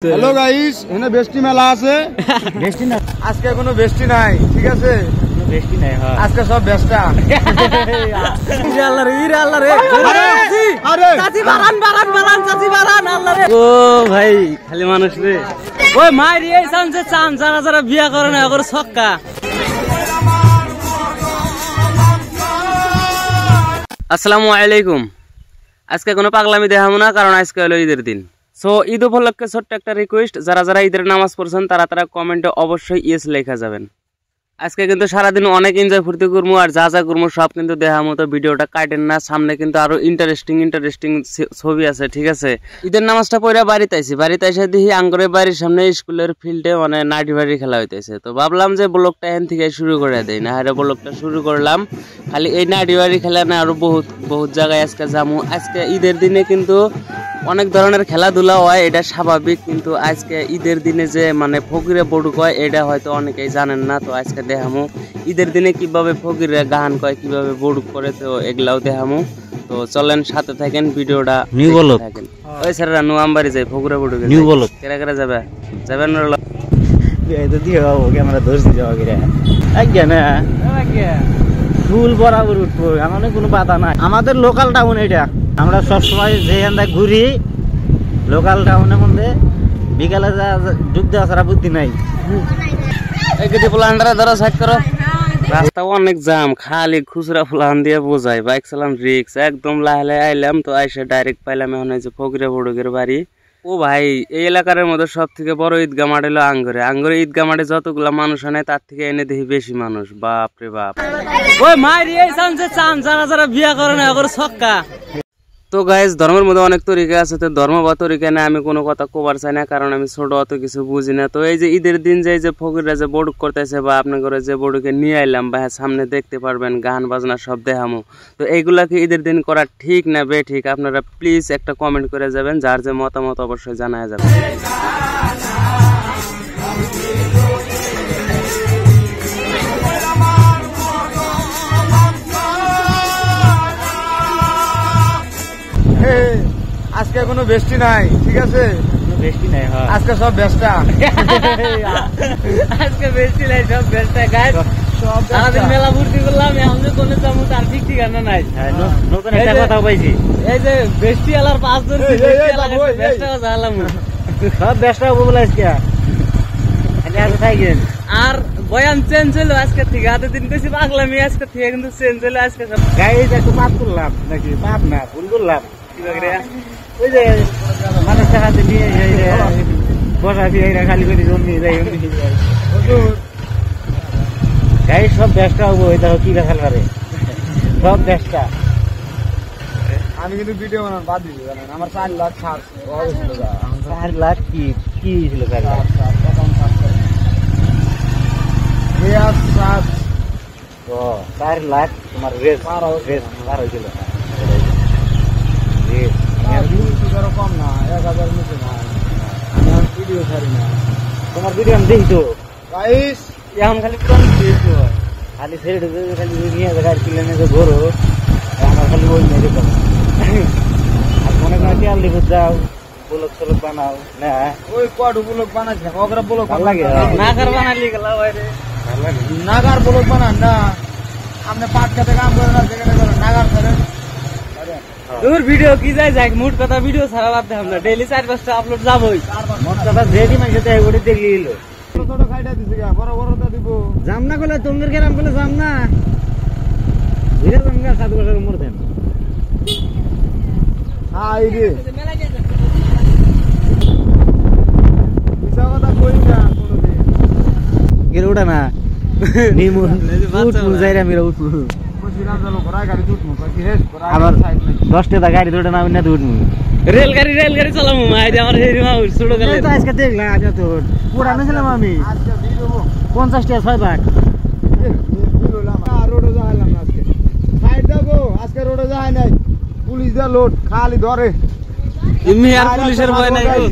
Hello guys, এখানে বেস্টি মেলা আছে। বেস্টি না, আজকে কোনো বেস্টি নাই, ঠিক আছে? বেস্টি নাই। হ্যাঁ, আজকে সব বেস্টা। আল্লাহ রে, ইরে আল্লাহ রে। আরে চাচি বারান বারান বারান, চাচি বারান, আল্লাহ রে। ও ভাই, খালি মানুষ রে। ওই মাইরি এই চান্সে চান যারা যারা বিয়া করে না ওর ছক্কা। আসসালামু আলাইকুম। আজকে কোনো পাগলামি দেখাবো না, কারণ আজকে হলো ঈদের দিন। সো ঈদ উপলক্ষে ছোট্ট একটা রিকোয়েস্ট, যারা যারা ঈদের নামাজ পড়ছেন তারা কমেন্টে অবশ্যই ইয়েস লেখা যাবেন। আজকে কিন্তু সারাদিন অনেক এনজয় ফুর্তি করবো, আর যা যা করবো সব কিন্তু দেখার মতো, ভিডিওটা কাটেন না। সামনে কিন্তু আরো ইন্টারেস্টিং ছবি আছে, ঠিক আছে? ঈদের নামাজটা পড়ে বাড়িতে এসে দেখি আঙ্গরের বাড়ির সামনে স্কুলের ফিল্ডে মানে নাইটি বাড়ি খেলা হইতেছে। তো ভাবলাম যে ব্লগটা এখান থেকে শুরু করে দেয় না, হারে ব্লগটা শুরু করলাম। খালি এই নাইটি বাড়ি খেলা না, আরো বহুত জায়গায় আজকে যাবো। আজকে ঈদের দিনে কিন্তু অনেক ধরনের খেলাধুলা হয়, এটা স্বাভাবিক। কিন্তু আজকে ঈদের দিনে যে মানে ফকিরে বড়ুক হয়, এটা হয়তো অনেকেই জানেন না। তো আজকে দেখামু ঈদের দিনে কিভাবে ফকিরে গান কয়, কিভাবে বড়ুক করে, তো এগুলাও দেখামু। তো চলেন সাথে থাকেন, ভিডিওটা নিউ বলক থাকেন। ওই স্যাররা নোয়ামবাড়ি যাই ফকিরে বড়ুক নিউ বলক কেরা কেরা যাবেন তো দিয়ে যাবো, ক্যামেরা ধরছি যাওয়া গিয়ে না ফুল বরাবর উঠবো, এমন কোনো বাধা নাই। আমাদের লোকাল টাউন এটা, আমরা সবসময় যেখানটা ঘুরি লোকাল টাউনের মধ্যে বিকালে ডুব দেওয়া ছাড়া বুদ্ধি নাই। রাস্তা অনেক জাম, খালি খুচরা ফুলান দিয়ে বোঝায়। বাইক চালাম রিক্স, একদম লাহে আইলাম। তো আইসে ডাইরেক্ট পাইলাম এখন যে ফকিরে বড়ুকের বাড়ি। ও ভাই, এই এলাকার মধ্যে সব থেকে বড় ঈদগা মাঠ হলো আঙ্গরে ঈদগা মাঠে যতগুলা মানুষ হয় তার থেকে এনে দেখি বেশি মানুষ। বাপ রে বাপ। ওই মাইরি এই চান্সে চান যারা যারা বিয়া করে না ওর ছক্কা। তো গাইস, ধর্মের মধ্যে অনেক তরিকা আছে। তো ধর্ম বা তরিকা না আমি কোনো কথা কবার চাই না, কারণ আমি ছোট অত কিছু বুঝি না। তো এই যে ঈদের দিন যে ফকিররা যে বড়ুক করতেছে, বা আপনার ঘরে যে বড়ুকে নিয়ে আইলাম, বা সামনে দেখতে পারবেন গান বাজনা সব দেখামো। তো এইগুলাকে ঈদের দিন করা ঠিক না বে ঠিক, আপনারা প্লিজ একটা কমেন্ট করে যাবেন, যার যে মতামত অবশ্যই জানায় যাবেন। আজকে কোনো বেস্টি নাই, ঠিক আছে? বেস্টি নাই। হ্যাঁ, আজকে সব বেস্টা। আজকে বেশি নাই, সব বেস্টা গাইস। সব সারাদিন মেলা ভর্তি করলাম, এখন যে কোনে যাবো তার ঠিক ঠিকানা নাই। নতুন একটা কথা পাইছি, এই যে বেস্টি আলার 5 জন সব বেস্টা হবো বলে আজকে থাকেন। আর বয়ান চেঞ্জ হলো আজকে থেকে। হাতে দিন বেশি পাগলামি, আজকে থেকে কিন্তু চেঞ্জ হলো। আজকে সব গাইজ একটু পাপ করলাম নাকি? পাপ না, ভুল করলাম। ওই যে মানুষটা হাতে নিয়ে বসা দিয়ে খালি করে জমি যাই, গাইজ সব ব্যস্ত হবো। ওই দেখো কি দেখাল পারে, সব ব্যস্ত। আমি কিন্তু ভিডিও বানানো বাদ দিচ্ছি, জানেন? আমার 4 লাখ ছাড় 4 লাখ কি ছিল? 4 লাখ ও 4 লাখ তোমার রেস পার হয়েছিল। কম না, 1000 নিচে না। ভিডিও ছাড়ি না, তোমার ভিডিও আমি দেখি তো গাইস। এখন খালি খালি ছেড়ে ঢুকে খালি নিয়ে গাড়ি কিনে নিয়ে ঘোরো, আমার খালি ওই মেয়ে দেখো। আর মনে করি তেল লিখে যাও, ব্লগ টলগ বানাও না? ওই কটু ব্লগ বানাচ্ছে, ওগরা ব্লগ ভালো লাগে। নাগার বানালি গেলা বাইরে, নাগার ব্লগ বানান না। আপনি পাট খেতে কাম করেন না, যেখানে করেন নাগার করেন। তোর ভিডিও কি যায় যাক, মোট কথা ভিডিও ছাড়া বাদ দেখাম না। ডেইলি 4-5টা আপলোড যাবই। মোট কথা যেটি মানুষ ওটি দেখলি এলো। ছোট খাইটা দিছে, বড় বড়টা দিব। যাম না করলে তোমার গ্রাম বলে যাম না, বুঝে যাম গা 7 বছরের উমর দেন। হাই রে, মিছা কথা কই না কোনোদিন। গের ওটা না নিমু উঠমু যাইরা মেরা উঠমু। আবার 10টা গাড়ি ধরে না না উঠমু। রেলগাড়ি চালামু মাই আমার হেরি মা ছোট গেলে। তো আজকে দেখলা আজ তো পুরানো ছিলাম আমি। আজকে ভিডিও 50টা 6 ভাগ রোডে যাইলাম না আজকে। সাইড দাও, আজকে রোডে যায় নাই। পুলিশ দা লোড খালি ধরে। এমনি আর পুলিশের ভয় নাই গো।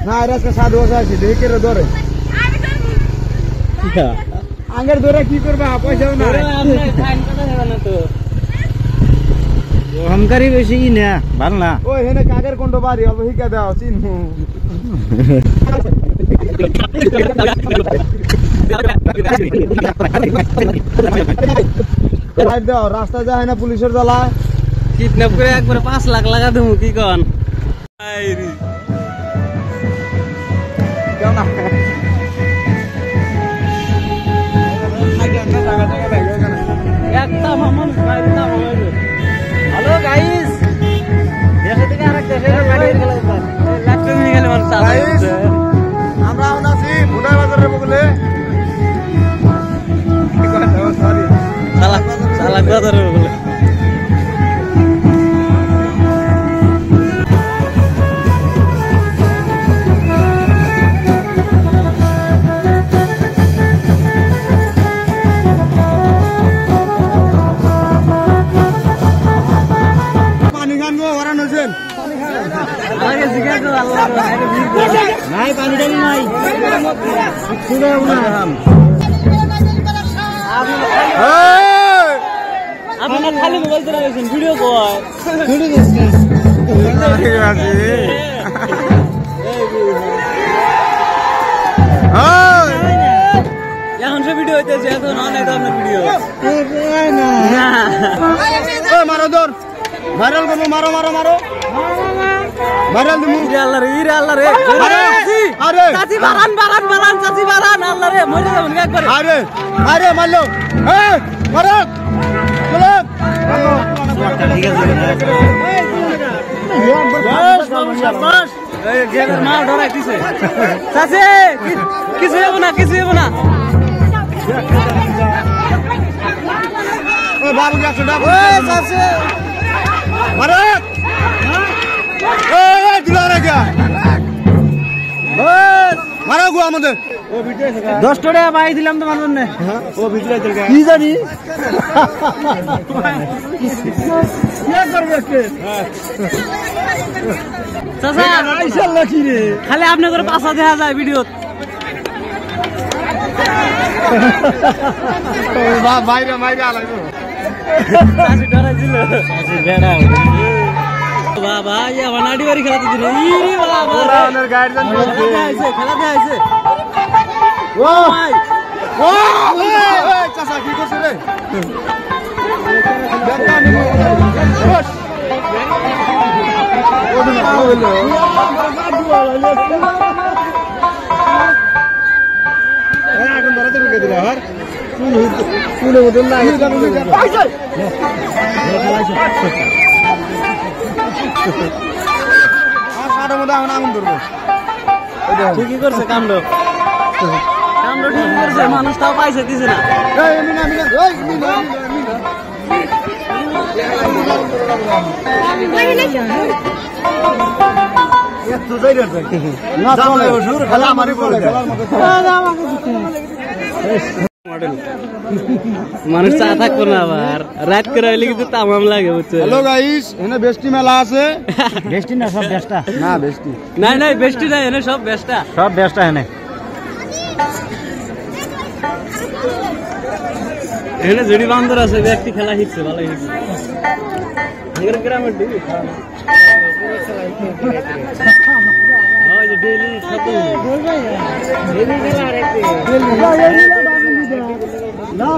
না, আজকে সাধু আছে, দেখে ধরে। আঙ্গের ধরে কি করবা, পয়সাও না। ফাইন কত হবে না তো? অহংকারী বেশি না, ভালো না। ওই হেনে কাগের কোনটা বাড়ি অল্প শিখা দাও চিনমু। রাস্তা যায় না পুলিশের জ্বালায় কিডন্যাপ করে একবারে 5 লাখ লাগা দেবো কি কন হ্যালো গাইস, দেশে থেকে আরেক দেশে আমরা আছি ভুটান বাজারের বগলে চালাক বাজারের বলে পানি খান গো ওরা নছেন নাই, পানি টানি নাই। আপনার খালি মোবাইল চলে গেছেন ভিডিও কয় এখন সে ভিডিও হইতেছে এখন অনেক আপনার ভিডিও মারো দর ভাইরাল করবো, মারো মারো মারো ভাইরাল দিমু। ইরে আল্লাহ রে আরে চাচি বারান চাচি বারান আল্লাহ রে মরে যাবেন একবারে আরে আরে মারলো মারো চলো ঠিক আছে, মা ডরাইতেছে চাচি কিছু হবো না বাবু গেছে ডাবু মারো দিলা রে গা মারো গো আমাদের 10 টাকা পাই দিলাম তোমার জন্য। ও ভিতরে চল গা কি জানি চাচা ইনশাআল্লাহ কি রে খালি আপনি করে পাশা দেখা যায় ভিডিও বাইরে মাইরে আলাইবো চাচি ডরাইছিল বেড়া বাবা ইয়া বানাডি বাড়ি খেলাতে দিল ইরে বাবা ওনার গার্ডেন খেলাতে আইছে ও ভাই ও এই চাচা কি করছ রে দেখা নিমু বস ওদিকে হলো এখন ধরে তুমি কে দিলা হার চুলে বদল না আর মধ্যে এখন আগুন ধরবো ঠিকই করছে কামড় ঠিকই করছে মানুষটাও পাইছে দিছে না মানুষ চা থাকবো না আবার রাত করে হইলে কিন্তু তামাম লাগে বুঝছো হ্যালো গাইস এখানে বেস্টি মেলা আছে বেস্টি না, সব বেস্টা। না বেস্টি নাই বেস্টি নাই এনে সব বেস্টা সব বেস্টা এনে। এখানে জুড়ি বান্দর আছে ব্যক্তি খেলা শিখছে ভালো শিখছে আমাদের গ্রামের দিকে ডেইলি না